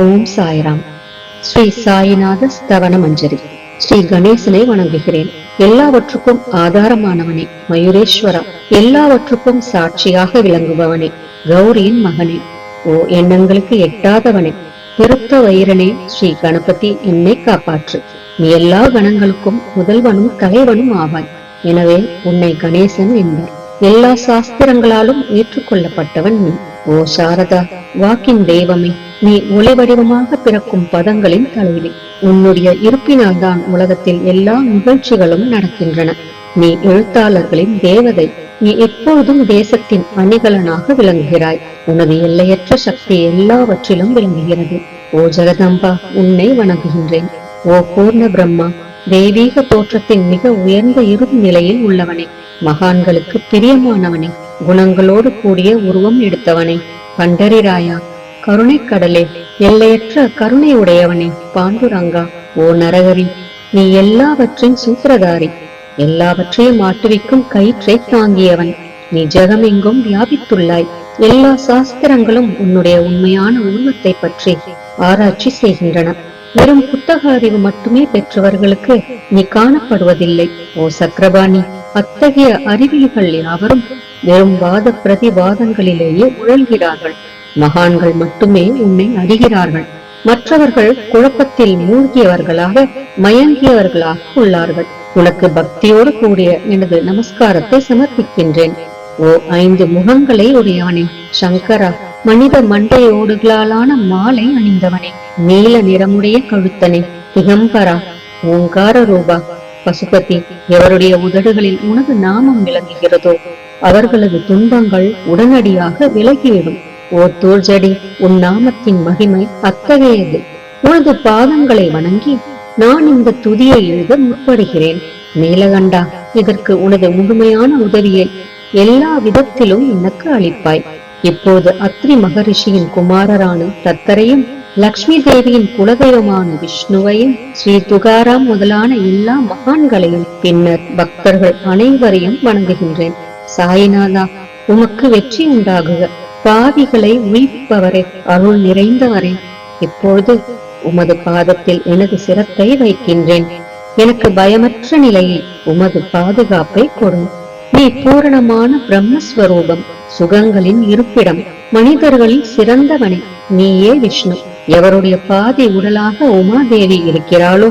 ஓம் சாய்ராம். ஸ்ரீ சாய்நாத ஸ்தவன மஞ்சரி. ஸ்ரீ கணேசனை வணங்குகிறேன். எல்லாவற்றுக்கும் ஆதாரமானவனே, மயூரேஸ்வரா, எல்லாவற்றுக்கும் சாட்சியாக விளங்குபவனே, கௌரியின் மகனே, ஓ எண்ணங்களுக்கு எட்டாதவனே, பெருத்த வைரனே, ஸ்ரீ கணபதி, என்னை காப்பாற்று. நீ எல்லா கணங்களுக்கும் முதல்வனும் தலைவனும் ஆவாய். எனவே உன்னை கணேசன் என்பார். எல்லா சாஸ்திரங்களாலும் ஏற்றுக்கொள்ளப்பட்டவன் நீ. ஓ சாரதா, வாக்கின் தெய்வமே, நீ ஒளி வடிவமாக பிறக்கும் பதங்களின் தலைவி. உன்னுடைய இருப்பினால் தான் உலகத்தில் எல்லா நிகழ்ச்சிகளும் நடக்கின்றன. நீ எழுத்தாளர்களின் தேவதை. நீ எப்பொழுதும் தேசத்தின் அணிகலனாக விளங்குகிறாய். உனது எல்லையற்ற சக்தி எல்லாவற்றிலும் விளங்குகிறது. ஓ ஜெகதம்பா, உன்னை வணங்குகின்றேன். ஓ பூர்ண பிரம்மா, தெய்வீக தோற்றத்தின் மிக உயர்ந்த இறுதி நிலையில் உள்ளவனே, மகான்களுக்கு பிரியமானவனே, குணங்களோடு கூடிய உருவம் எடுத்தவனே, பண்டரிராயா, கருணை கடலே, எல்லையற்ற கருணை உடையவனே, பாண்டுரங்கா, ஓ நரகரி, நீ எல்லாவற்றின் சூத்திரதாரி, எல்லாவற்றையும் ஆட்டுவிக்கும் கயிற்றை தாங்கியவன். நீ ஜெகமெங்கும் வியாபித்துள்ளாய். எல்லா சாஸ்திரங்களும் உன்னுடைய உண்மையான உருவத்தை பற்றி ஆராய்ச்சி செய்கின்றன. வெறும் புத்தக அறிவு மட்டுமே பெற்றவர்களுக்கு நீ காணப்படுவதில்லை. ஓ சக்கரபாணி, அத்தகைய அறிவியல்கள் யாவரும் வெறும் வாத பிரதிவாதங்களிலேயே உழல்கிறார்கள். மகான்கள் மட்டுமே உன்னை அறிகிறார்கள். மற்றவர்கள் குழப்பத்தில் மூழ்கியவர்களாக, மயங்கியவர்களாக உள்ளார்கள். உனக்கு பக்தியோடு கூடிய எனது நமஸ்காரத்தை சமர்ப்பிக்கின்றேன். ஓ 5 முகங்களை உடையவனே, சங்கரா, மனித மண்டையோடுகளாலான மாலை அணிந்தவனே, நீல நிறமுடைய கழுத்தனே, திகம்பரா, ஓங்கார ரூபா, பசுபதி, எவருடைய உதடுகளில் உனது நாமம் விளங்குகிறதோ அவர்களது துன்பங்கள் உடனடியாக விலகிவிடும். ஓ தூர்ஜடி, உன் நாமத்தின் மகிமை அத்தகையது. உனது பாதங்களை வணங்கி நான் இந்த துதியை எழுத முற்படுகிறேன். நீலகண்டா, இதற்கு உனது முழுமையான உதவியை எல்லா விதத்திலும் எனக்கு அளிப்பாய். இப்போது அத்ரி மகரிஷியின் குமாரரான தத்தரையும், லக்ஷ்மி தேவியின் குலதெய்வமான விஷ்ணுவையும், ஸ்ரீ துகாராம் முதலான எல்லா மகான்களையும், பின்னர் பக்தர்கள் அனைவரையும் வணங்குகின்றேன். சாய்நாதா, உமக்கு வெற்றி உண்டாகுக. பாவிகளை உயிர்ப்பவரே, அருள் நிறைந்தவரே, இப்பொழுது உமது பாதத்தில் எனது சிரத்தை வைக்கின்றேன். எனக்கு பயமற்ற நிலையில் உமது பாதுகாப்பை கொடும். நீ பூரணமான பிரம்மஸ்வரூபம், சுகங்களின் இருப்பிடம், மனிதர்களில் சிறந்தவனே, நீயே விஷ்ணு. எவருடைய பாதி உடலாக உமாதேவி இருக்கிறாளோ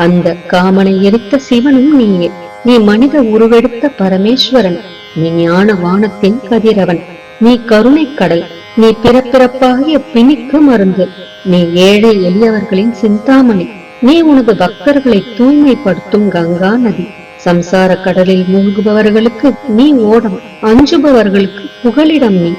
அந்த காமனை எரித்த சிவனும் நீயே. நீ மனித உருவெடுத்த பரமேஸ்வரன். நீ ஞான வானத்தின் கதிரவன். நீ கருணை கடல். நீ பிறப்பிறப்பாகிய பிணிக்கு மருந்து. நீ ஏழை எளியவர்களின் சிந்தாமணி. நீ உனது பக்தர்களை தூய்மைப்படுத்தும் கங்கா நதி. சம்சார கடலில் மூழ்குபவர்களுக்கு நீ ஓடம், அஞ்சுபவர்களுக்கு புகலிடம் நீ.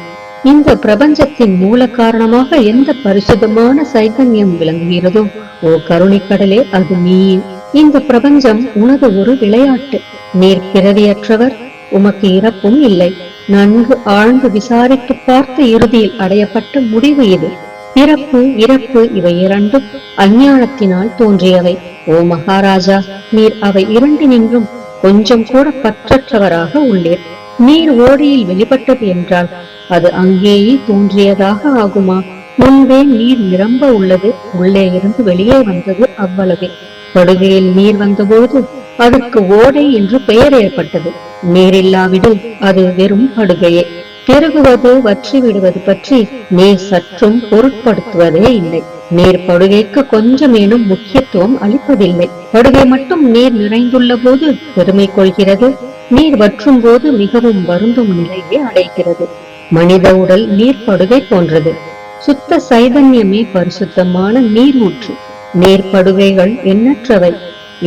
இந்த பிரபஞ்சத்தின் மூல காரணமாக எந்த பரிசுத்தமான சைதன்யம் விளங்குகிறதோ ஓ கருணை கடலே, அது நீயே. இந்த பிரபஞ்சம் உனது ஒரு விளையாட்டு. நீர் பிறவியற்றவர், உமக்கு இறப்பும் இல்லை. நன்கு ஆழ்ந்து விசாரித்து பார்த்த இறுதியில் அடையப்பட்ட முடிவு இது. பிறப்பு இறப்பு இவை இரண்டும் அஞ்ஞானத்தினால் தோன்றியவை. ஓ மகாராஜா, நீர் அவை இரண்டினின்றும் கொஞ்சம் கூட பற்றற்றவராக உள்ளீர். நீர் ஓடையில் வெளிப்பட்டது என்றால் அது அங்கேயே தோன்றியதாக ஆகுமா? முன்பே நீர் நிரம்ப உள்ளது, உள்ளே இருந்து வெளியே வந்தது, அவ்வளவே. படுகையில் நீர் வந்தபோது அதற்கு ஓடை என்று பெயர் ஏற்பட்டது. நீரில்லாவிடில் அது வெறும் படுகையே. பெருகுவது வற்றி விடுவது பற்றி நீர் சற்றும் பொருட்படுத்துவதே இல்லை. நீர் படுகைக்கு கொஞ்சமேனும் முக்கியத்துவம் அளிப்பதில்லை. படுகை மட்டும் நீர் நிறைந்துள்ள போது பெருமை கொள்கிறது. நீர் வற்றும் போது மிகவும் வருந்தும் நிலையை அடைகிறது. மனித உடல் நீர் படுகை போன்றது. சுத்த சைதன்யமே பரிசுத்தமான நீர் ஊற்று. நீர் படுகைகள் எண்ணற்றவை.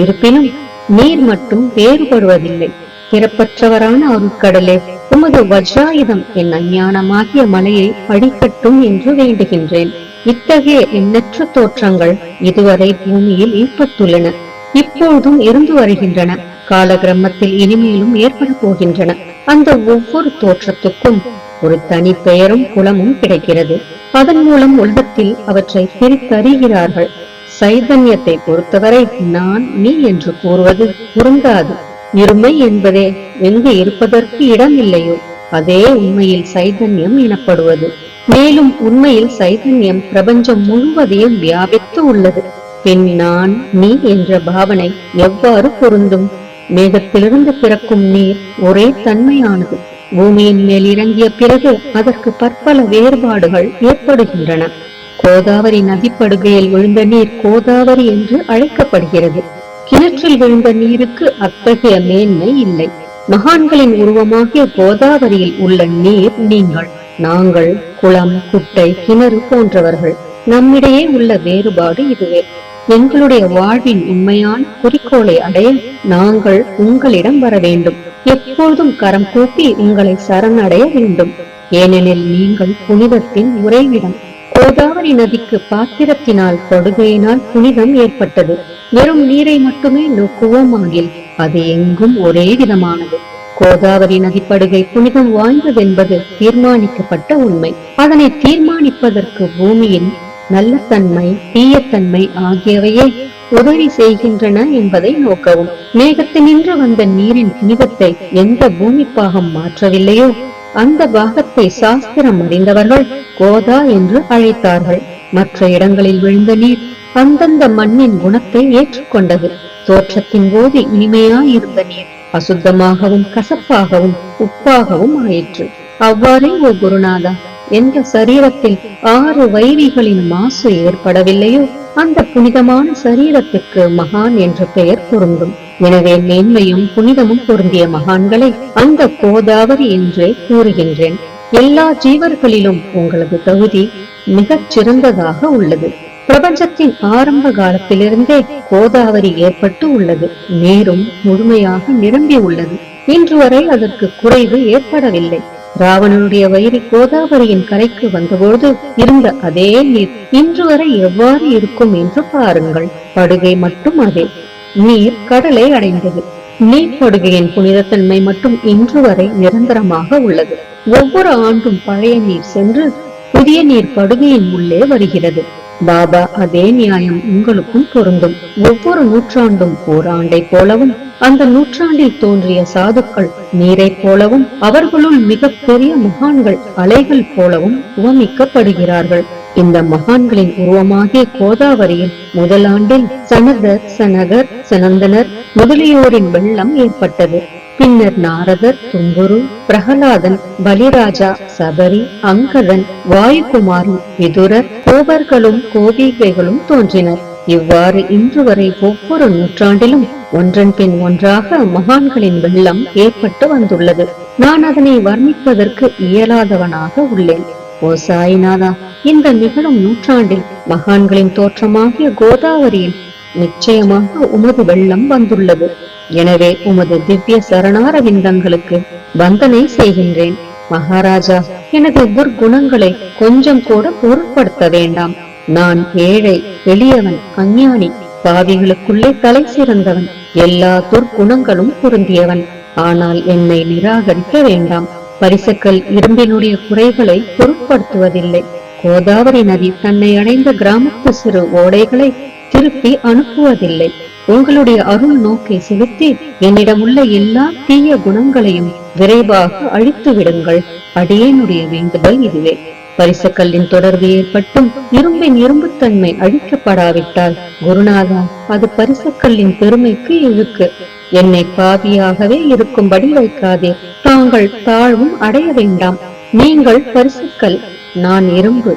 இருப்பினும் நீர் மட்டும் வேறுபடுவதில்லை. பிறப்பற்றவரான அருட்கடலே, உமது வஜ்ராயுதம் என் அஞ்ஞானமாகிய மலையை அடிக்கட்டும் என்று வேண்டுகின்றேன். இத்தகைய எண்ணற்ற தோற்றங்கள் இதுவரை பூமியில் ஏற்பட்டுள்ளன, இப்பொழுதும் இருந்து வருகின்றன, காலகிரமத்தில் இனிமேலும் ஏற்பட போகின்றன. அந்த ஒவ்வொரு தோற்றத்துக்கும் ஒரு தனி பெயரும் குலமும் கிடைக்கிறது. அதன் மூலம் உலகத்தில் அவற்றை பிரித்தறிகிறார்கள். சைதன்யத்தை பொறுத்தவரை நான் நீ என்று கூறுவது பொருந்தாது. இருமை என்பதே எங்கு இருப்பதற்கு இடம் இல்லையோ அதே உண்மையில் சைதன்யம் எனப்படுவது. மேலும் உண்மையில் சைதன்யம் பிரபஞ்சம் முழுவதையும் வியாபித்து உள்ளது. பின் நான் நீ என்ற பாவனை எவ்வாறு பொருந்தும்? மேகத்திலிருந்து பிறக்கும் நீர் ஒரே தன்மையானது. பூமியின் மேல் இறங்கிய பிறகு அதற்கு பற்பல வேறுபாடுகள் ஏற்படுகின்றன. கோதாவரி நதிப்படுகையில் விழுந்த நீர் கோதாவரி என்று அழைக்கப்படுகிறது. கிணற்றில் விழுந்த நீருக்கு அத்தகைய மேன்மை இல்லை. மகான்களின் உருவமாகிய கோதாவரியில் உள்ள நீர் நீங்கள். நாங்கள் குளம், குட்டை, கிணறு போன்றவர்கள். நம்மிடையே உள்ள வேறுபாடு இதுவே. எங்களுடைய வாழ்வின் உண்மையான குறிக்கோளை அடைய நாங்கள் உங்களிடம் வர வேண்டும். எப்பொழுதும் கரம் கூப்பி உங்களை சரணடைய வேண்டும். ஏனெனில் நீங்கள் புனிதத்தின் உறைவிடம். கோதாவரி நதிக்கு பாத்திரத்தினால் படுகையினால் புனிதம் ஏற்பட்டது. வெறும் நீரை மட்டுமே நோக்குவோம் ஆகில் அது எங்கும் ஒரே விதமானது. கோதாவரி நதிப்படுகை புனிதம் வாய்ந்ததென்பது தீர்மானிக்கப்பட்ட உண்மை. அதனை தீர்மானிப்பதற்கு பூமியின் நல்ல தன்மை, தீயத்தன்மை ஆகியவையே உதவி செய்கின்றன என்பதை நோக்கவும். மேகத்தினின்று வந்த நீரின் புனிதத்தை எந்த பூமி பாகம் மாற்றவில்லையோ அந்த பாகத்தை சாஸ்திரம் அறிந்தவர்கள் கோதா என்று அழைத்தார்கள். மற்ற இடங்களில் விழுந்த நீர் அந்தந்த மண்ணின் குணத்தை ஏற்றுக்கொண்டது. தோற்றத்தின் போது இனிமையாயிருந்த நீர் அசுத்தமாகவும் கசப்பாகவும் உப்பாகவும் ஆயிற்று. அவ்வாறே ஓ குருநாதா, எந்த சரீரத்தில் 6 வைரிகளின் மாசு ஏற்படவில்லையோ அந்த புனிதமான சரீரத்துக்கு மகான் என்ற பெயர் பொருந்தும். எனவே மேன்மையும் புனிதமும் பொருந்திய மகான்களை அந்த கோதாவரி என்றே கூறுகின்றேன். எல்லா ஜீவர்களிலும் உங்களது தகுதி மிகச் சிறந்ததாக உள்ளது. பிரபஞ்சத்தின் ஆரம்ப காலத்திலிருந்தே கோதாவரி ஏற்பட்டு உள்ளது. நீரும் முழுமையாக நிரம்பி உள்ளது. இன்று வரை அதற்கு குறைவு ஏற்படவில்லை. ராவணனுடைய வயிறு கோதாவரியின் கரைக்கு வந்தபோது இருந்த அதே நீர் இன்று வரை எவ்வாறு இருக்கும் என்று பாருங்கள். படுகை மட்டும் அதே. நீர் கடலை அடைந்தது. நீர்ப்படுகையின் புனிதத்தன்மை மட்டும் இன்று வரை நிரந்தரமாக உள்ளது. ஒவ்வொரு ஆண்டும் பழைய நீர் சென்று புதிய நீர் படுகையின் உள்ளே வருகிறது. பாபா அதே நியாயம் உங்களுக்கும் பொருந்தும். ஒவ்வொரு நூற்றாண்டும் ஓராண்டை போலவும் அந்த நூற்றாண்டில் தோன்றிய சாதுக்கள் நீரை போலவும் அவர்களுள் மிக பெரிய மகான்கள் அலைகள் போலவும் உவமிக்கப்படுகிறார்கள். இந்த மகான்களின் உருவமாகிய கோதாவரியில் முதல் ஆண்டில் சனதர், சனகர், சனந்தனர் முதலியோரின் வெள்ளம் ஏற்பட்டது. பின்னர் நாரதர், தும்புரு, பிரகலாதன், பலிராஜா, சபரி, அங்கதன், வாயுகுமாரன், விதுரர், கோபர்களும் கோபிகைகளும் தோன்றினர். இவ்வாறு இன்று வரை ஒவ்வொரு நூற்றாண்டிலும் ஒன்றன் பின் ஒன்றாக மகான்களின் வெள்ளம் ஏற்பட்டு வந்துள்ளது. நான் அதனை வர்ணிப்பதற்கு இயலாதவனாக உள்ளேன். ஓ சாய்நாதா, இந்த நிகழும் நூற்றாண்டில் மகான்களின் தோற்றமாகிய கோதாவரியில் நிச்சயமாக உமது வெள்ளம் வந்துள்ளது. எனவே உமது திவ்ய சரணார விந்தங்களுக்கு வந்தனை செய்கின்றேன். மகாராஜா, எனது துர்குணங்களை கொஞ்சம் கூட பொருட்படுத்த வேண்டாம். நான் ஏழை, எளியவன், அஞ்ஞானி, பாவிகளுக்குள்ளே தலை சிறந்தவன், எல்லா துர்குணங்களும் பொருந்தியவன். ஆனால் என்னை நிராகரிக்க வேண்டாம். பரிசக்கல் இரும்பினுடைய குறைகளை பொருட்படுத்துவதில்லை. கோதாவரி நதி தன்னை அடைந்த கிராமத்து சிறு ஓடைகளை திருப்பி அனுப்புவதில்லை. உங்களுடைய அருள் நோக்கை செலுத்தி என்னிடம் உள்ள எல்லா தீய குணங்களையும் விரைவாக அழித்து விடுங்கள். அடியேனுடைய வேண்டுதல் இதுவே. பரிசக்கல்லின் தொடர்பு ஏற்பட்டும் இரும்பின் இரும்புத்தன்மை அழிக்கப்படாவிட்டால் குருநாதா, அது பரிசக்கல்லின் பெருமைக்கு இழுக்கு. என்னை பாவியாகவே இருக்கும்படி வைக்காதே. தாங்கள் தாழ்வும் அடைய வேண்டாம். நீங்கள் பரிசக்கல், நான் இரும்பு.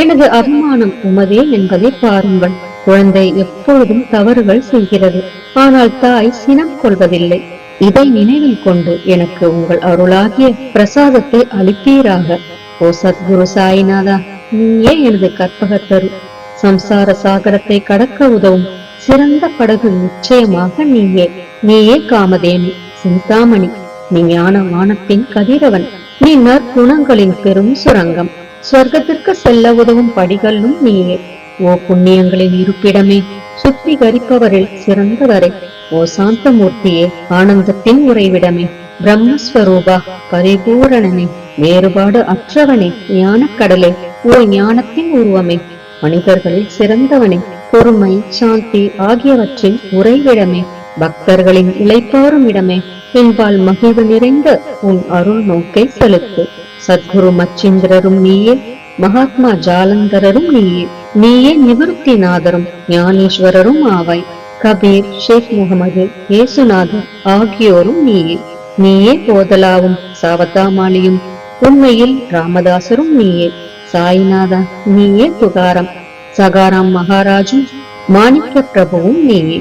எனது அபிமானம் உமதே என்பதை பாருங்கள். குழந்தை எப்பொழுதும் தவறுகள் செய்கிறது, ஆனால் தாய் சினம் கொள்வதில்லை. இதை நினைவில் கொண்டு எனக்கு உங்கள் அருளாகிய பிரசாதத்தை அளிப்பீராக. ஓ சத்குரு சாய்நாதா, நீயே எனது கற்பகத்தரு. சம்சார சாகரத்தை கடக்க உதவும் சிறந்த படகு நிச்சயமாக நீயே. நீயே காமதேனு, சிந்தாமணி. நீ ஞான வானத்தின் கதிரவன். நீ நற்குணங்களின் பெரும் சுரங்கம். சொர்க்கத்திற்கு செல்ல உதவும் படிகளும் நீயே. ஓ புண்ணியங்களின் இருப்பிடமே, சுத்திகரிப்பவரில் சிறந்தவரே. ஓ சாந்தமூர்த்தியே, ஆனந்தத்தின் உறைவிடமே, பிரம்மஸ்வரூபா, பரிபூரணனே, வேறுபாடு அற்றவனே, ஞானக்கடலே, ஓ ஞானத்தின் உருவமே, மனிதர்களில் சிறந்தவனே, பொறுமை, சாந்தி ஆகியவற்றின் உறைவிடமே, பக்தர்களின் இளைப்பாறும் இடமே, என்பால் மகிழ்வு நிறைந்த உன் அருள் நோக்கை செலுத்து. சத்குரு மச்சிந்திரரும் நீயே, மகாத்மா ஜாலந்தரரும் நீயே. நீயே நிவர்த்திநாதரும் ஞானேஸ்வரரும் ஆவாய். கபீர், ஷேக் முகமது, இயேசுநாதர் ஆகியோரும் நீயே. நீயே போதலாவும் சாவதாமாலியும். உண்மையில் ராமதாசரும் நீயே. சாய்நாதா நீயே. துகாரம், சகாராம் மகாராஜும் மாணிக்க பிரபுவும் நீயே.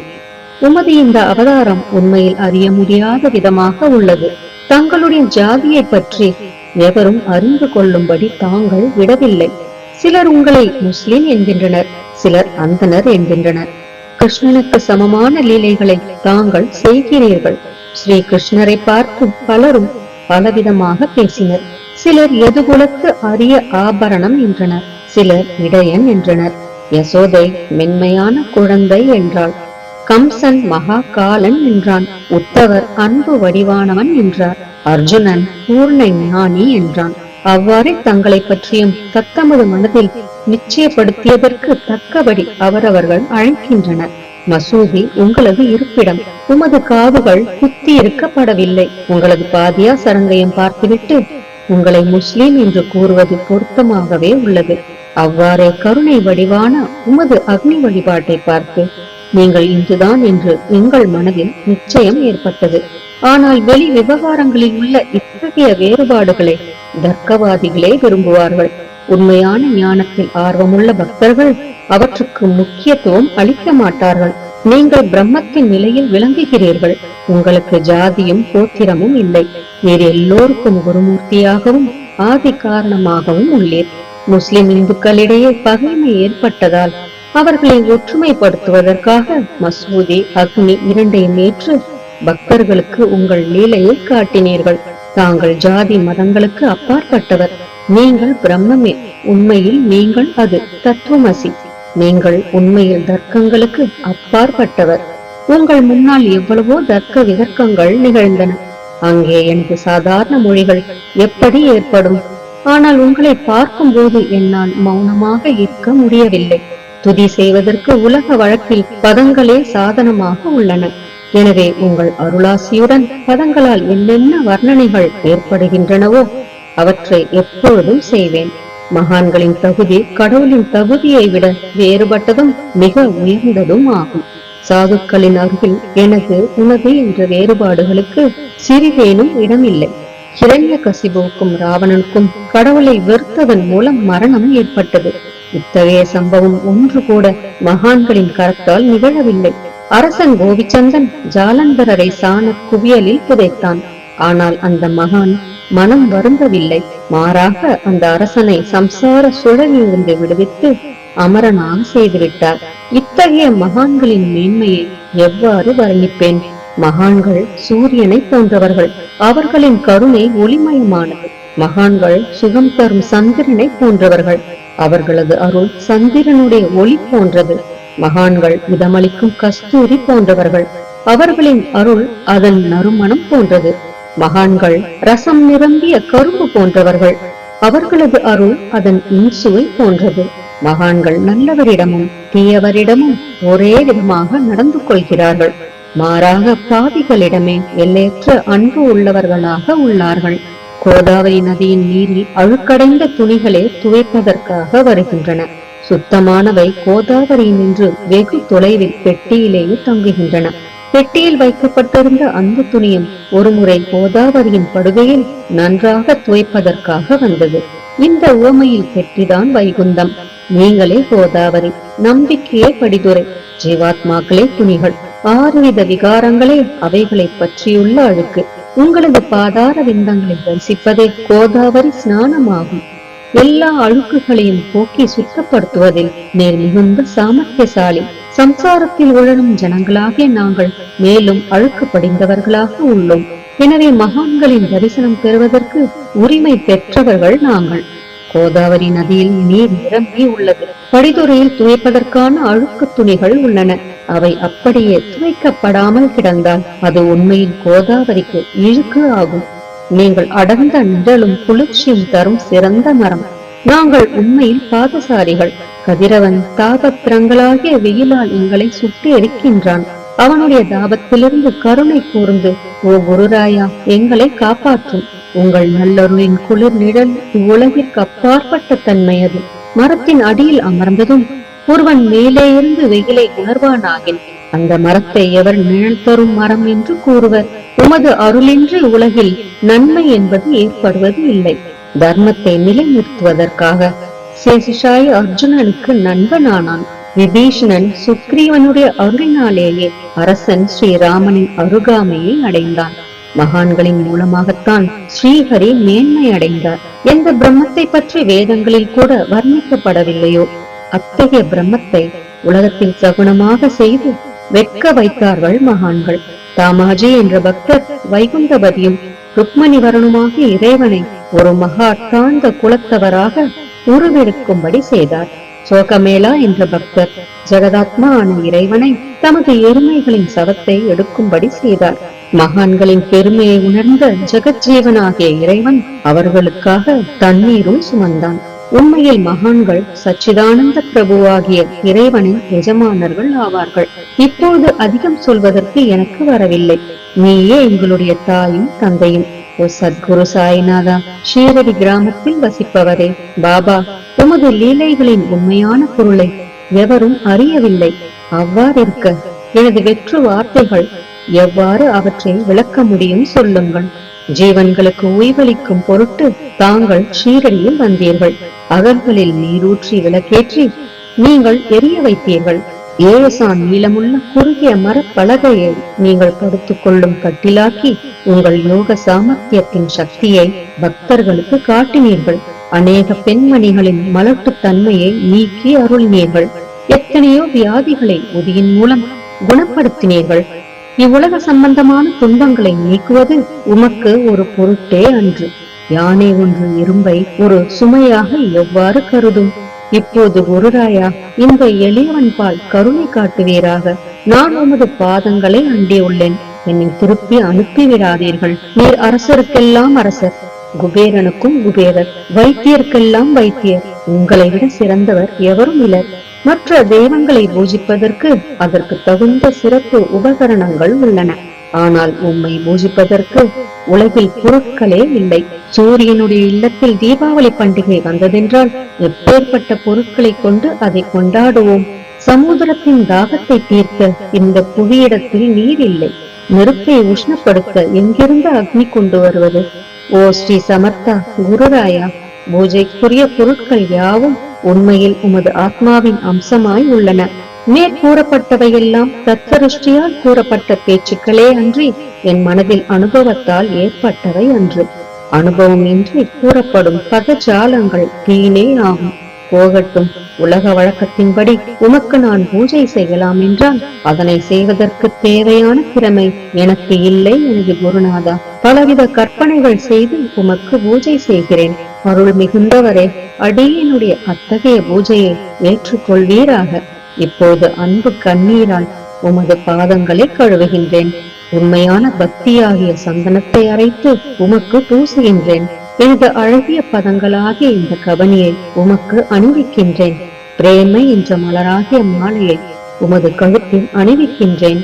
உமது இந்த அவதாரம் உண்மையில் அறிய முடியாத விதமாக உள்ளது. தங்களுடைய ஜாதியை பற்றி எவரும் அறிந்து கொள்ளும்படி தாங்கள் விடவில்லை. சிலர் உங்களை முஸ்லிம் என்கின்றனர், சிலர் அந்தனர் என்கின்றனர். கிருஷ்ணனுக்கு சமமான லீலைகளை தாங்கள் செய்கிறீர்கள். ஸ்ரீ கிருஷ்ணரை பார்த்து பலரும் பலவிதமாக பேசினர். சிலர் எதுகுலத்து அரிய ஆபரணம் என்றனர், சிலர் இடையன் என்றனர். யசோதை மென்மையான குழந்தை என்றாள். கம்சன் மகா காலன் என்றான். உத்தவர் அன்பு வடிவானவன் என்றார். அர்ஜுனன் பூர்ண ஞானி என்றான். அவ்வாறே தங்களை பற்றியும் தத்தமது மனதில் நிச்சயப்படுத்தியதற்கு தக்கபடி அவரவர்கள் அழைக்கின்றனர். மசூதி உங்களது இருப்பிடம். உமது காதுகள் குத்தி இருக்கப்படவில்லை. உங்களது பாதியா சரங்கையும் பார்த்துவிட்டு உங்களை முஸ்லிம் என்று கூறுவது பொருத்தமாகவே உள்ளது. அவ்வாறே கருணை வடிவான உமது அக்னி வழிபாட்டை பார்த்து நீங்கள் இன்றுதான் என்று எங்கள் மனதில் நிச்சயம் ஏற்பட்டது. ஆனால் வெளி விவகாரங்களில் உள்ள இத்தகைய வேறுபாடுகளை தர்க்கவாதிகளே விரும்புவார்கள். உண்மையான ஞானத்தில் ஆர்வமுள்ள பக்தர்கள் அவற்றுக்கு முக்கியத்துவம் அளிக்க மாட்டார்கள். நீங்கள் பிரம்மத்தின் நிலையில் விளங்குகிறீர்கள். உங்களுக்கு ஜாதியும் கோத்திரமும் இல்லை. நீர் எல்லோருக்கும் குருமூர்த்தியாகவும் ஆதி காரணமாகவும் உள்ளீர். முஸ்லிம் இந்துக்களிடையே பகைமை ஏற்பட்டதால் அவர்களை ஒற்றுமைப்படுத்துவதற்காக மசூதி, அக்னி இரண்டையும் ஏற்று பக்தர்களுக்கு உங்கள் லீலையை காட்டினீர்கள். தாங்கள் ஜாதி மதங்களுக்கு அப்பாற்பட்டவர். நீங்கள் பிரம்மமே. உண்மையில் நீங்கள் அது தத்துவமசி. நீங்கள் உண்மையில் தர்க்கங்களுக்கு அப்பாற்பட்டவர். உங்கள் முன்னால் எவ்வளவோ தர்க்க விதர்க்கங்கள் நிகழ்ந்தன. அங்கே எனக்கு சாதாரண மொழிகள் எப்படி ஏற்படும்? ஆனால் உங்களை பார்க்கும் போது என்னால் மௌனமாக இருக்க முடியவில்லை. துதி செய்வதற்கு உலக வழக்கில் பதங்களே சாதனமாக உள்ளன. எனவே உங்கள் அருளாசியுடன் பதங்களால் என்னென்ன வர்ணனைகள் ஏற்படுகின்றனவோ அவற்றை எப்பொழுதும் செய்வேன். மகான்களின் தகுதி கடவுளின் தகுதியை விட வேறுபட்டதும் மிக உயர்ந்ததும் ஆகும். சாதுக்களின் அருகில் எனது உனது என்ற வேறுபாடுகளுக்கு சிறிதேனும் இடமில்லை. ஹிரண்ய கசிபுவுக்கும் ராவணனுக்கும் கடவுளை வெறுத்ததன் மூலம் மரணம் ஏற்பட்டது. இத்தகைய சம்பவம் ஒன்று கூட மகான்களின் கரத்தால் நிகழவில்லை. அரசன் கோபிச்சந்தன் ஜாலந்தரரை சாண குவியலில் புதைத்தான். ஆனால் அந்த மகான் மனம் வருந்தவில்லை. மாறாக அந்த அரசனை சம்சார சுழலிலிருந்து விடுவித்து அமரனாக செய்துவிட்டார். இத்தகைய மகான்களின் மேன்மையை எவ்வாறு வர்ணிப்பேன்? மகான்கள் சூரியனை போன்றவர்கள். அவர்களின் கருணை ஒளிமயமானது. மகான்கள் சுகம் தரும் சந்திரனை போன்றவர்கள். அவர்களது அருள் சந்திரனுடைய ஒளி போன்றது. மகான்கள் இதமளிக்கும் கஸ்தூரி போன்றவர்கள். அவர்களின் அருள் அதன் நறுமணம் போன்றது. மகான்கள் ரசம் நிரம்பிய கரும்பு போன்றவர்கள். அவர்களது அருள் அதன் இன்சுவை போன்றது. மகான்கள் நல்லவரிடமும் தீயவரிடமும் ஒரே விதமாக நடந்து கொள்கிறார்கள். மாறாக பாவிகளிடமே எல்லையற்ற அன்பு உள்ளவர்களாக உள்ளார்கள். கோதாவரி நதியின் நீரில் அழுக்கடைந்த துணிகளே துவைப்பதற்காக வருகின்றன. சுத்தமானவை கோதாவரியினின்று வெகு தொலைவில் பெட்டியிலேயே தங்குகின்றன. பெட்டியில் வைக்கப்பட்டிருந்த அந்த துணியும் ஒருமுறை கோதாவரியின் படுகையில் நன்றாக துவைப்பதற்காக வந்தது. இந்த உவமையில் பெட்டிதான் வைகுந்தம். நீங்களே கோதாவரி, நம்பிக்கையே படிதுரை, ஜீவாத்மாக்களே துணிகள். 6 வித விகாரங்களே அவைகளை பற்றியுள்ள அழுக்கு. உங்களது பாதார விந்தங்களை தரிசிப்பதே கோதாவரி ஸ்நானமாகும். எல்லா அழுக்குகளையும் போக்கி சுத்தப்படுத்துவதில் நேர் மிகுந்த சாமர்த்தியசாலி. சம்சாரத்தில் உழலும் ஜனங்களாகிய நாங்கள் மேலும் அழுக்கு படிந்தவர்களாக உள்ளோம். எனவே மகான்களின் தரிசனம் பெறுவதற்கு உரிமை பெற்றவர்கள் நாங்கள். கோதாவரி நதியில் நீர் நிரம்பி உள்ளது. படிதுறையில் துவைப்பதற்கான அழுக்கு துணிகள் உள்ளன. அவை அப்படியே துவைக்கப்படாமல் கிடந்தால் அது உண்மையில் கோதாவரிக்கு இழுக்கு ஆகும். நீங்கள் அடர்ந்த நிழலும் குளிர்ச்சியும் தரும் சிறந்த மரம். நாங்கள் உண்மையில் பாதசாரிகள். கதிரவன் தாபத்திரங்களாகிய வெயிலால் எங்களை சுட்டி எரிக்கின்றான். அவனுடைய தாபத்திலிருந்து கருணை கூர்ந்து, ஓ குருராயா, எங்களை காப்பாற்றும். உங்கள் நல்லருளின் குளிர் நிழல் இவ்வுலகிற்கு அப்பாற்பட்ட தன்மை அது. மரத்தின் அடியில் அமர்ந்ததும் ஒருவன் மேலே இருந்து வெயிலை உணர்வானாகில் அந்த மரத்தை எவர் நிழல் தரும் மரம் என்று கூறுவர். உமது அருளின்றி உலகில் நன்மை என்பது ஏற்படுவது இல்லை. தர்மத்தை நிலைநிறுத்துவதற்காக சேஷிஷாய் அர்ஜுனனுக்கு நண்பனானான். விபீஷணன் சுக்ரீவனுடைய அருளினாலேயே அரசன் ஸ்ரீராமனின் அருகாமையை அடைந்தான். மகான்களின் மூலமாகத்தான் ஸ்ரீஹரி மேன்மை அடைந்தார். எந்த பிரம்மத்தை பற்றி வேதங்களில் கூட வர்ணிக்கப்படவில்லையோ அத்தகைய பிரம்மத்தை உலகத்தில் சகுனமாக செய்து வெட்க வைத்தார்கள் மகான்கள். தாமாஜி என்ற பக்தர் வைகுண்டபதியும் ருக்மணி வரணுமாகிய இறைவனை ஒரு மகா தாழ்ந்த குலத்தவராக உருவெடுக்கும்படி செய்தார். சோகமேளா என்ற பக்தர் ஜெகதாத்மா ஆன இறைவனை தமது எருமைகளின் சவத்தை எடுக்கும்படி செய்தார். மகான்களின் பெருமையை உணர்ந்த ஜெகஜீவனாகிய இறைவன் அவர்களுக்காக தண்ணீரும் சுமந்தான். உண்மையில் மகான்கள் சச்சிதானந்த பிரபுவாகிய இறைவனின் எஜமானர்கள் ஆவார்கள். இப்போது அதிகம் சொல்வதற்கு எனக்கு வரவில்லை. நீயே எங்களுடைய தாயும் தந்தையும். ஓ சத்குரு சாய்நாதா, ஷீரடி கிராமத்தில் வசிப்பவரே, பாபா, உமது லீலைகளின் உண்மையான பொருளை எவரும் அறியவில்லை. அவ்வாறிருக்க எனது வெற்று வார்த்தைகள் எவ்வாறு அவற்றை விளக்க முடியும் சொல்லுங்கள். ஜீவன்களுக்கு ஓய்வளிக்கும் பொருட்டு தாங்கள் ஷீரடியில் வந்தீர்கள். அகல்களில் நீரூற்றி விளக்கேற்றி நீங்கள் எரிய வைத்தீர்கள். 7 சான் நீளமுள்ள குறுகிய மரப்பலகையை நீங்கள் படுத்துக் கொள்ளும் கட்டிலாக்கி உங்கள் யோக சாமர்த்தியத்தின் சக்தியை பக்தர்களுக்கு காட்டினீர்கள். அநேக பெண்மணிகளின் மலட்டு தன்மையை நீக்கி அருளினீர்கள். எத்தனையோ வியாதிகளை உதியின் மூலம் குணப்படுத்தினீர்கள். இவ்வுலக சம்பந்தமான துன்பங்களை நீக்குவது உமக்கு ஒரு பொருட்டே அன்று. யானை ஒன்று இரும்பை ஒரு சுமையாக எவ்வாறு கருதும்? இப்போது குருராயா, இந்த எளியவன் பால் கருணை காட்டுவீராக. நான் உமது பாதங்களை அண்டியுள்ளேன். என்னை திருப்பி அனுப்பிவிடாதீர்கள். நீர் அரசருக்கெல்லாம் அரசர், குபேரனுக்கும் குபேரர், வைத்தியருக்கெல்லாம் வைத்தியர். உங்களை விட சிறந்தவர் எவரும் இலர். மற்ற தெய்வங்களை பூஜிப்பதற்கு அதற்கு தகுந்த சிறப்பு உபகரணங்கள் உள்ளன. ஆனால் உம்மை பூஜிப்பதற்கு உலகில் பொருட்களே இல்லை. சூரியனுடைய இல்லத்தில் தீபாவளி பண்டிகை வந்ததென்றால் எப்பேற்பட்ட பொருட்களை கொண்டு அதை கொண்டாடுவோம். சமுத்திரத்தின் தாகத்தை தீர்க்க இந்த புவியிடத்தில் நீர் இல்லை. நெருப்பை உஷ்ணப்படுத்த எங்கிருந்து அக்னி கொண்டு வருவது? ஓ ஸ்ரீ சமர்த்தா குருராயா, பூஜைக்குரிய பொருட்கள் யாவும் உண்மையில் உமது ஆத்மாவின் அம்சமாய் உள்ளன. மேற்கூறப்பட்டவையெல்லாம் தத்தருஷ்டியால் கூறப்பட்ட பேச்சுக்களே அன்றி என் மனதில் அனுபவத்தால் ஏற்பட்டவை அன்று. அனுபவம் இன்றி கூறப்படும் பதஜாலங்கள் வீணே ஆகும். போகட்டும். உலக வழக்கத்தின்படி உமக்கு நான் பூஜை செய்யலாம் என்றால் அதனை செய்வதற்கு தேவையான திறமை எனக்கு இல்லை எனது குருநாதா. பலவித கற்பனைகள் செய்து உமக்கு பூஜை செய்கிறேன். அருள் மிகுந்தவரே, அடியனுடைய அத்தகைய பூஜையை ஏற்றுக்கொள்வீராக. இப்போது அன்பு கண்ணீரால் உமது பாதங்களை கழுவுகின்றேன். உண்மையான பக்தியாகிய சந்தனத்தை அரைத்து உமக்கு பூசுகின்றேன். எனது அழகிய பதங்களாகிய இந்த கவனியை உமக்கு அணிவிக்கின்றேன். பிரேமை என்ற மலராகிய மாலையை உமது கழுத்தில் அணிவிக்கின்றேன்.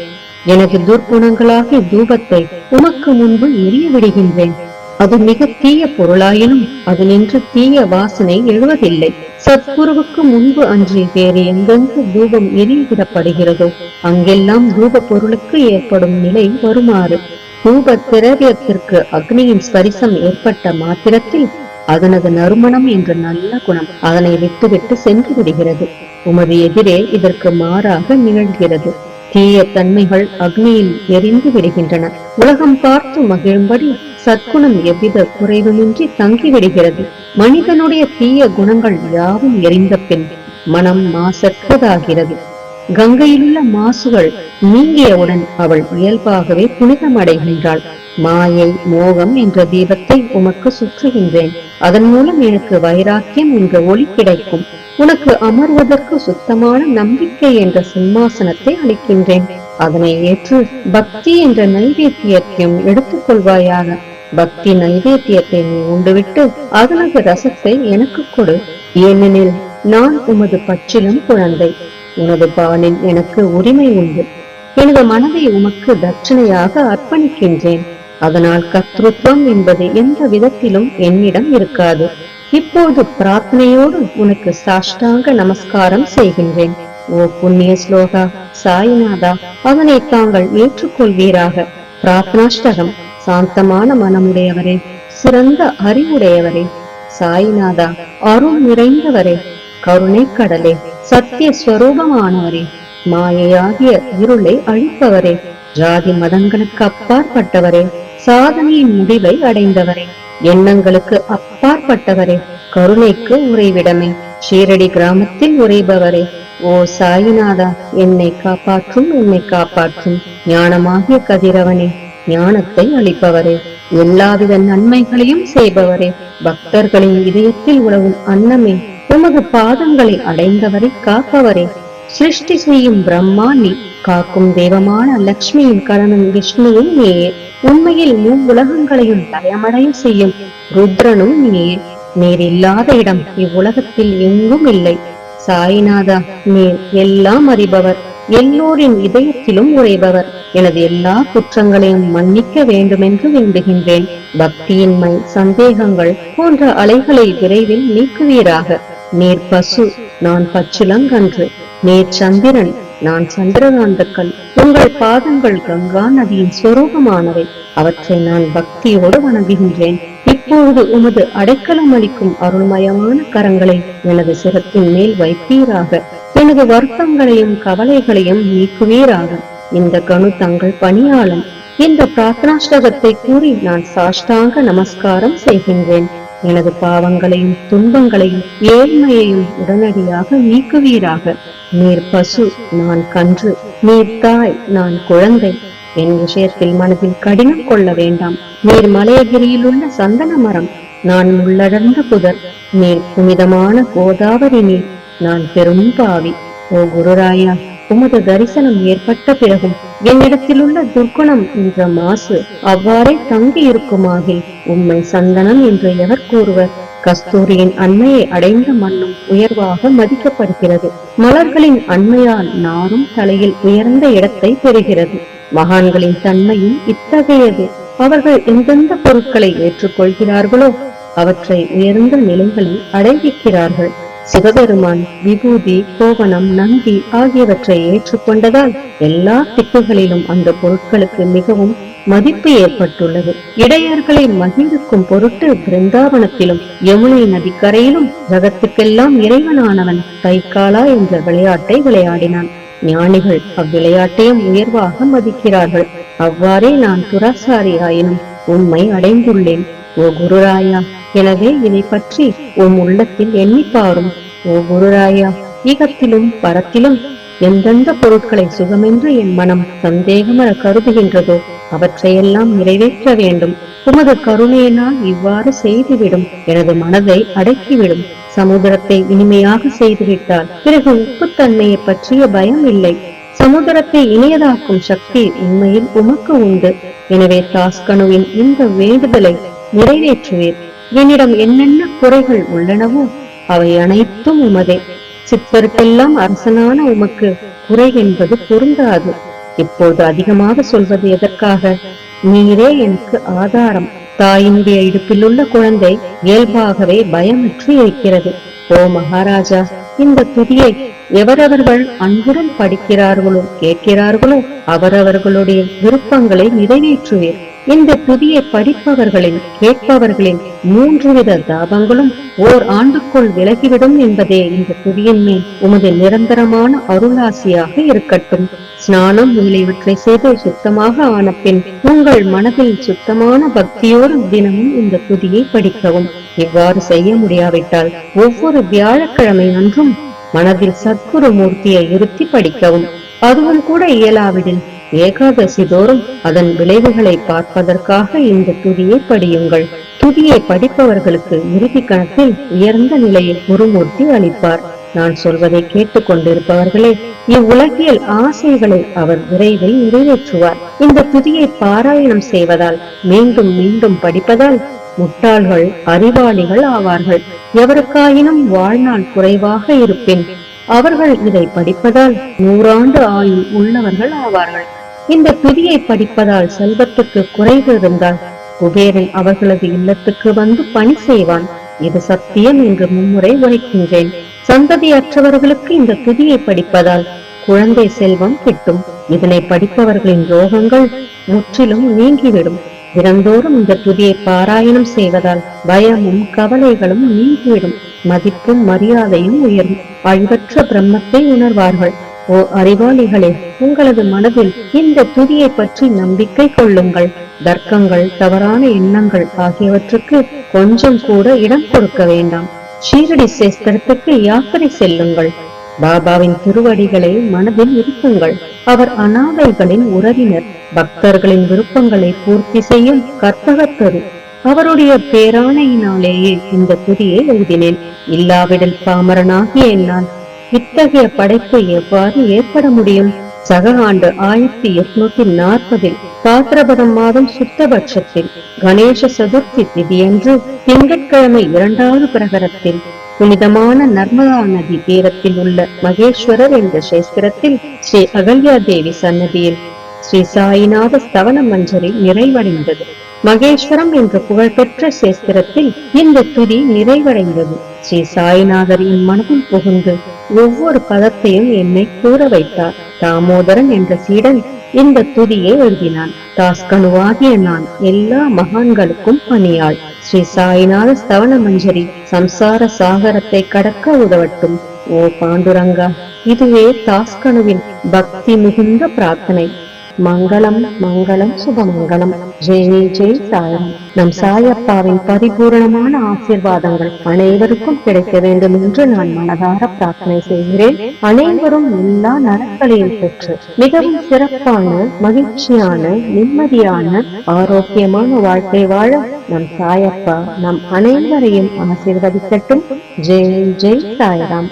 எனது துர்க்குணங்களாகிய தூபத்தை உமக்கு முன்பு எரிய விடுகின்றேன். அது மிக தீய பொருளாயினும் அது நின்று தீய வாசனை எழுவதில்லை. சத்குருவுக்கு முன்பு அன்றி வேறு எங்கெங்கு தூபம் எரிவிடப்படுகிறதோ அங்கெல்லாம் தூப பொருளுக்கு ஏற்படும் நிலை வருமாறு தூப திரவியத்திற்கு அக்னியின் ஸ்பரிசம் ஏற்பட்ட மாத்திரத்தில் அதனது நறுமணம் என்ற நல்ல குணம் அதனை விட்டுவிட்டு சென்று விடுகிறது. உமது எதிரே இதற்கு மாறாக நிகழ்கிறது. தீய தன்மைகள் அக்னியில் எரிந்து விடுகின்றன. உலகம் பார்த்து மகிழும்படி சத்குணம் எவ்வித குறைவுமின்றி தங்கிவிடுகிறது. மனிதனுடைய தீய குணங்கள் யாவும் எரிந்த பின் மனம் மாசற்றதாகிறது. கங்கையிலுள்ள மாசுகள் நீங்கியவுடன் அவள் இயல்பாகவே புனிதமடைகின்றாள். மாயை மோகம் என்ற தீபத்தை உமக்கு சுற்றுகின்றேன். அதன் மூலம் எனக்கு வைராக்கியம் என்ற ஒளி கிடைக்கும். உனக்கு அமர்வதற்கு சுத்தமான நம்பிக்கை என்ற சிம்மாசனத்தை அளிக்கின்றேன். அதனை ஏற்று பக்தி என்ற நைவேத்தியத்தையும் எடுத்துக் கொள்வாயாக. பக்தி நைவேத்தியத்தை நீ உண்டுவிட்டு அதனது ரசத்தை எனக்கு கொடு. ஏனெனில் நான் உமது பச்சிலும் குழந்தை. உனது பாலில் எனக்கு உரிமை உண்டு. எனது மனதை உமக்கு தட்சணையாக அர்ப்பணிக்கின்றேன். அதனால் கர்த்தத்துவம் என்பது எந்த விதத்திலும் என்னிடம் இருக்காது. இப்போது பிரார்த்தனையோடு உனக்கு சாஷ்டாங்க நமஸ்காரம் செய்கின்றேன். ஓ புண்ணிய ஸ்லோகா சாய்நாதா, அதனை தாங்கள் ஏற்றுக்கொள்வீராக. பிரார்த்தனாஷ்டகம். சாந்தமான மனமுடையவரே, சிறந்த அறிவுடையவரே, சாய்நாதா, அருள் நிறைந்தவரே, கருணை கடலே, சத்திய ஸ்வரூபமானவரே, மாயையாகிய இருளை அழிப்பவரே, ஜாதி மதங்களுக்கு அப்பாற்பட்டவரே, சாதனையின் முடிவை அடைந்தவரே, எண்ணங்களுக்கு அப்பாற்பட்டவரே, கருணைக்கு உறைவிடமே, ஷீரடி கிராமத்தில் உறைபவரே, ஓ சாயிநாதா, என்னை காப்பாற்றும், என்னை காப்பாற்றும். ஞானமாகிய கதிரவனே, ஞானத்தை அளிப்பவரே, எல்லாவித நன்மைகளையும் செய்பவரே, பக்தர்களின் இதயத்தில் உழவும் அன்னமே, உமது பாதங்களை அடைந்தவரை காப்பவரே, சிருஷ்டி செய்யும் பிரம்மா நீ, காக்கும் தெய்வமான லட்சுமியின் கடனும் விஷ்ணுவும் நீயே, உண்மையில் உலகங்களையும் லயமடைய செய்யும் ருத்ரனும் நீயே. நீர் இல்லாத இடம் இவ்வுலகத்தில் எங்கும் இல்லை. சாய்நாதா, நீர் எல்லாம் அறிபவர், எல்லோரின் இதயத்திலும் உறைபவர். எனது எல்லா குற்றங்களையும் மன்னிக்க வேண்டுமென்று வேண்டுகின்றேன். பக்தியின்மை, சந்தேகங்கள் போன்ற அலைகளை விரைவில் நீக்குவீராக. நீர் பசு, நான் பச்சுலங்கன்று. நீர் சந்திரன், நான் சந்திரகாந்தக்கல். உங்கள் பாதங்கள் கங்கா நதியின் ஸ்வரூபமானவை. அவற்றை நான் பக்தியோடு வணங்குகின்றேன். இப்பொழுது உமது அடைக்கலம் அளிக்கும் அருள்மயமான கரங்களை எனது சிரத்தின் மேல் வைப்பீராக. எனது வருத்தங்களையும் கவலைகளையும் நீக்குவீராக. இந்த கணு தங்கள் பணியாளன். இந்த பிரார்த்தனாஷ்டகத்தை கூறி நான் சாஷ்டாங்க நமஸ்காரம் செய்கின்றேன். எனது பாவங்களையும் துன்பங்களையும் ஏழ்மையையும் உடனடியாக நீக்குவீராக. நீர் பசு, நான் கன்று. நீர் தாய், நான் குழந்தை. என் விஷயத்தில் மனதில் கடினம் கொள்ள வேண்டாம். நீர் மலையகிரியில் உள்ள சந்தன மரம், நான் முள்ளடர்ந்த புதர். நீர் புனிதமான கோதாவரி நீர், நான் பெரும் பாவி. ஓ குருராயா, உமது தரிசனம் ஏற்பட்ட பிறகும் என்னிடத்தில் உள்ள துர்க்குணம் என்ற மாசு அவ்வாறே தங்கி இருக்குமாகில் உம்மை சந்தனம் என்று எவர் கூறுவர்? கஸ்தூரியின் அண்மையை அடைந்த மண்ணும் உயர்வாக மதிக்கப்படுகிறது. மலர்களின் அண்மையால் நாரும் தலையில் உயர்ந்த இடத்தை பெறுகிறது. மகான்களின் தன்மையும் இத்தகையது. அவர்கள் எந்தெந்த பொருட்களை ஏற்றுக்கொள்கிறார்களோ அவற்றை உயர்ந்த நிலைகளில் அடைவிக்கிறார்கள். சிவபெருமான் விபூதி, கோவணம், நந்தி ஆகியவற்றை ஏற்றுக்கொண்டதால் எல்லா திக்குகளிலும் அந்த பொருட்களுக்கு மிகவும் மதிப்பு ஏற்பட்டுள்ளது. இடையர்களை மகிழ்விக்கும் பொருட்டு பிருந்தாவனத்திலும் யமுனை நதிக்கரையிலும் ஜகத்துக்கெல்லாம் இறைவனானவன் தைக்காலா என்ற விளையாட்டை விளையாடினான். ஞானிகள் அவ்விளையாட்டையும் உயர்வாக மதிக்கிறார்கள். அவ்வாறே நான் துராசாரி ஆயினும் உம்மை அடைந்துள்ளேன். ஓ குருராயா, எனவே இதை பற்றி உம் உள்ளத்தில் எண்ணிப்பாரும். ஓ குருராயா, ஈகத்திலும் பரத்திலும் எந்தெந்த பொருட்களை சுகமென்று என் மனம் சந்தேகமர கருதுகின்றதோ அவற்றையெல்லாம் நிறைவேற்ற வேண்டும். உமது கருணையினால் இவ்வாறு செய்துவிடும். எனது மனதை அடக்கிவிடும். சமுதிரத்தை இனிமையாக செய்துவிட்டால் பிறகு உப்புத்தன்மையை பற்றிய பயம் இல்லை. சமுதிரத்தை இனியதாக்கும் சக்தி உண்மையில் உமக்கு உண்டு. எனவே தாஸ்கனுவின் இந்த வேண்டுதலை நிறைவேற்றுவீர். என்னிடம் என்னென்ன குறைகள் உள்ளனவோ அவை அனைத்தும் உமதே. சித்தருக்கெல்லாம் அரசனான உமக்கு குறை என்பது பொருந்தாது. இப்போது அதிகமாக சொல்வது எதற்காக? நீரே எனக்கு ஆதாரம். தாயினுடைய இடுப்பில் உள்ள குழந்தை இயல்பாகவே பயமற்று இருக்கிறது. ஓ மகாராஜா, இந்த துதியை எவரவர்கள் அன்புடன் படிக்கிறார்களோ கேட்கிறார்களோ அவரவர்களுடைய விருப்பங்களை நிறைவேற்றுவீர். இந்த துதியை படிப்பவர்களின் கேட்பவர்களின் 3 வித தாபங்களும் ஓர் ஆண்டுக்குள் விலகிவிடும் என்பதே இந்த துதியின் மேல் உமது நிரந்தரமான அருளாசியாக இருக்கட்டும். ஸ்நானம் முதலியவற்றை செய்து சுத்தமாக ஆன பின் உங்கள் மனதில் சுத்தமான பக்தியோடு தினமும் இந்த துதியை படிக்கவும். இவ்வாறு செய்ய முடியாவிட்டால் ஒவ்வொரு வியாழக்கிழமை அன்றும் மனதில் சத்குரு மூர்த்தியை இருத்தி படிக்கவும். அதுவும் கூட இயலாவிடில் ஏகாதசி தோறும் அதன் விளைவுகளை பார்ப்பதற்காக இந்த துதியை படியுங்கள். துதியை படிப்பவர்களுக்கு இறுதி கணத்தில் உயர்ந்த நிலையை குருமூர்த்தி அளிப்பார். நான் சொல்வதை கேட்டுக் கொண்டிருப்பவர்களே, இவ்வுலகியல் ஆசைகளை அவர் விரைவில் நிறைவேற்றுவார். இந்த துதியை பாராயணம் செய்வதால், மீண்டும் மீண்டும் படிப்பதால் முட்டாள்கள் அறிவாளிகள் ஆவார்கள். எவருக்காயினும் வாழ்நாள் குறைவாக இருப்பின் அவர்கள் இதை படிப்பதால் 100 ஆண்டு ஆயுள் உள்ளவர்கள் ஆவார்கள். இந்த துதியை படிப்பதால் செல்வத்துக்கு குறைவு இருந்தால் குபேரன் அவர்களது இல்லத்துக்கு வந்து பணி செய்வான். இது சத்தியம் என்று மும்முறை உரைக்கின்றேன். சந்ததியற்றவர்களுக்கு இந்த துதியை படிப்பதால் குழந்தை செல்வம் கிட்டும். இதனை படிப்பவர்களின் ரோகங்கள் முற்றிலும் நீங்கிவிடும். தினந்தோறும் இந்த துதியை பாராயணம் செய்வதால் பயமும் கவலைகளும் நீங்கிவிடும். மதிப்பும் மரியாதையும் உயரும். அழிவற்ற பிரம்மத்தை உணர்வார்கள். ஓ அறிவாளிகளே, உங்களது மனதில் இந்த துதியை பற்றி நம்பிக்கை கொள்ளுங்கள். தர்க்கங்கள், தவறான எண்ணங்கள் ஆகியவற்றுக்கு கொஞ்சம் கூட இடம் கொடுக்க வேண்டாம். ஷீரடி சேஸ்திரத்துக்கு யாத்திரை செல்லுங்கள். பாபாவின் திருவடிகளை மனதில் இருக்குங்கள். அவர் அநாதைகளின் உறவினர். பக்தர்களின் விருப்பங்களை பூர்த்தி செய்யும் கற்பகத்தரு. அவருடைய பேராணையினாலேயே இந்த துதியை எழுதினேன். இல்லாவிடில் பாமரனாகிய என்னால் இத்தகைய படைப்பு எவ்வாறு ஏற்பட முடியும்? சக ஆண்டு 1840 பாத்திரபதம் மாதம் சுத்தபட்சத்தில் கணேச சதுர்த்தி திதியன்று திங்கட்கிழமை 2வது பிரகரத்தில் புனிதமான நர்மதா நதி தீரத்தில் உள்ள மகேஸ்வரர் என்ற சேஸ்திரத்தில் ஸ்ரீ அகல்யா தேவி சன்னதியில் ஸ்ரீ சாயிநாத ஸ்தவன மஞ்சரி நிறைவடைந்தது. மகேஸ்வரம் என்ற புகழ்பெற்ற சேஸ்திரத்தில் இந்த துதி நிறைவடைந்தது. ஸ்ரீ சாயிநாதரின் மனதில் புகுந்து ஒவ்வொரு பதத்தையும் என்னை கூற வைத்தார். தாமோதரன் என்ற சீடன் இந்த துதியை எழுதினான். தாஸ்கனுவாகிய நான் எல்லா மகான்களுக்கும் பணியாள். ஸ்ரீ சாயிநாத ஸ்தவன மஞ்சரி சம்சார சாகரத்தை கடக்க உதவட்டும். ஓ பாண்டுரங்கா, இதுவே தாஸ்கனுவின் பக்தி மிகுந்த பிரார்த்தனை. மங்களம் மங்களம் சுபமங்கலம். ஜெய் ஜெய் சாயம். நம் சாயப்பாவின் பரிபூரணமான ஆசீர்வாதங்கள் அனைவருக்கும் கிடைக்க வேண்டும் என்று நான் மனதார பிரார்த்தனை செய்கிறேன். அனைவரும் எல்லா நலன்களையும் பெற்று மிகவும் சிறப்பான, மகிழ்ச்சியான, நிம்மதியான, ஆரோக்கியமான வாழ்க்கை வாழ நம் சாயப்பா நம் அனைவரையும் ஆசீர்வதிக்கட்டும். ஜெய் ஜெய் சாயராம்.